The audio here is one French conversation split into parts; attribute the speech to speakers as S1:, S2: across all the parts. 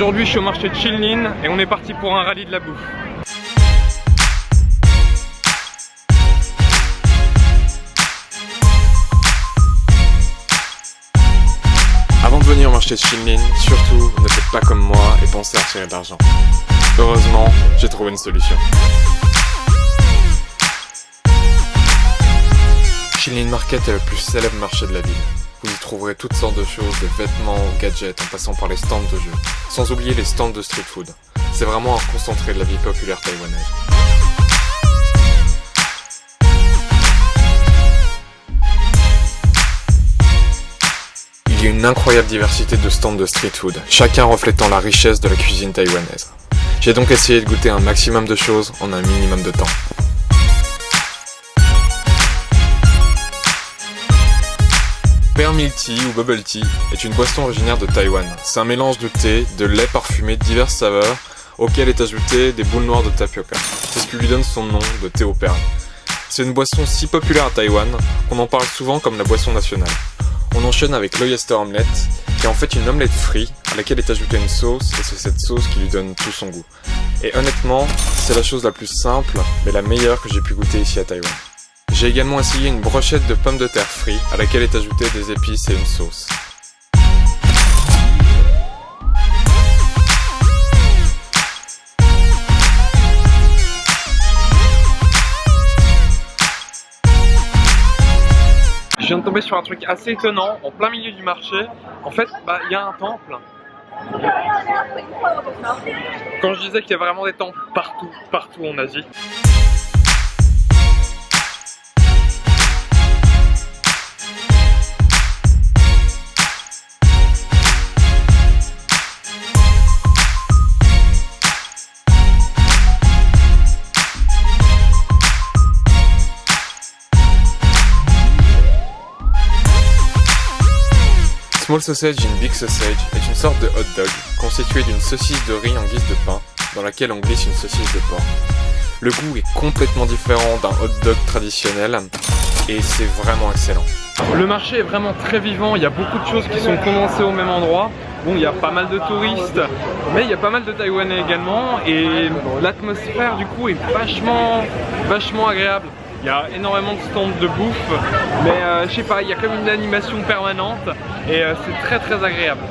S1: Aujourd'hui je suis au marché de Shilin et on est parti pour un rallye de la bouffe.
S2: Avant de venir au marché de Shilin, surtout ne faites pas comme moi et pensez à retirer de l'argent. Heureusement, j'ai trouvé une solution. Shilin Market est le plus célèbre marché de la ville. Vous y trouverez toutes sortes de choses, de vêtements, gadgets, en passant par les stands de jeux. Sans oublier les stands de street food. C'est vraiment un concentré de la vie populaire taïwanaise. Il y a une incroyable diversité de stands de street food, chacun reflétant la richesse de la cuisine taïwanaise. J'ai donc essayé de goûter un maximum de choses en un minimum de temps. Pearl Milk Tea ou Bubble Tea est une boisson originaire de Taïwan. C'est un mélange de thé, de lait parfumé de diverses saveurs, auquel est ajouté des boules noires de tapioca. C'est ce qui lui donne son nom de thé aux perles. C'est une boisson si populaire à Taïwan qu'on en parle souvent comme la boisson nationale. On enchaîne avec l'Oyster Omelette, qui est en fait une omelette frite à laquelle est ajoutée une sauce, et c'est cette sauce qui lui donne tout son goût. Et honnêtement, c'est la chose la plus simple, mais la meilleure que j'ai pu goûter ici à Taïwan. J'ai également essayé une brochette de pommes de terre frites à laquelle est ajoutée des épices et une sauce.
S1: Je viens de tomber sur un truc assez étonnant, en plein milieu du marché. En fait, il y a un temple. Quand je disais qu'il y a vraiment des temples partout en Asie.
S2: Small Sausage in Big Sausage est une sorte de hot dog constitué d'une saucisse de riz en guise de pain dans laquelle on glisse une saucisse de porc. Le goût est complètement différent d'un hot dog traditionnel et c'est vraiment excellent.
S1: Le marché est vraiment très vivant, il y a beaucoup de choses qui sont condensées au même endroit. Bon, il y a pas mal de touristes, mais il y a pas mal de Taïwanais également et l'atmosphère du coup est vachement agréable. Il y a énormément de stands de bouffe, mais je sais pas, il y a comme une animation permanente et c'est très agréable.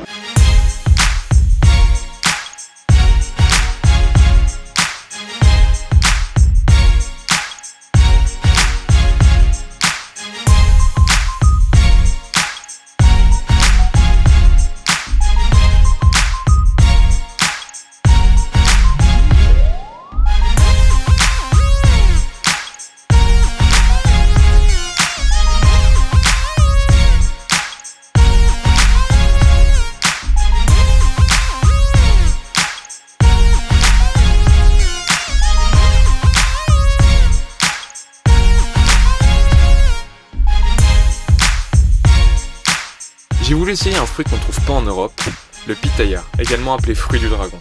S2: J'ai voulu essayer un fruit qu'on trouve pas en Europe, le pitaya, également appelé fruit du dragon.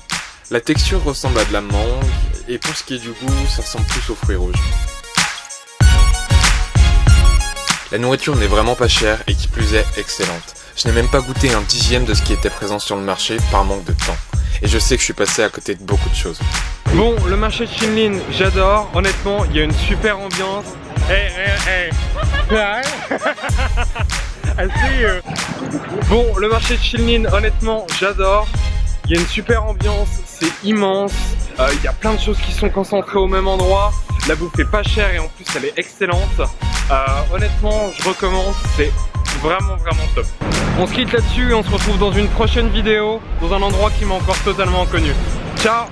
S2: La texture ressemble à de la mangue, et pour ce qui est du goût, ça ressemble plus aux fruits rouges. La nourriture n'est vraiment pas chère et qui plus est excellente. Je n'ai même pas goûté un dixième de ce qui était présent sur le marché par manque de temps. Et je sais que je suis passé à côté de beaucoup de choses.
S1: Bon, le marché de Shilin, j'adore, honnêtement, il y a une super ambiance. Bon, le marché de Shilin, honnêtement, j'adore. Il y a une super ambiance, c'est immense. Il y a plein de choses qui sont concentrées au même endroit. La bouffe est pas chère et en plus elle est excellente. Honnêtement, je recommande, c'est vraiment top. On se quitte là-dessus et on se retrouve dans une prochaine vidéo dans un endroit qui m'est encore totalement inconnu. Ciao!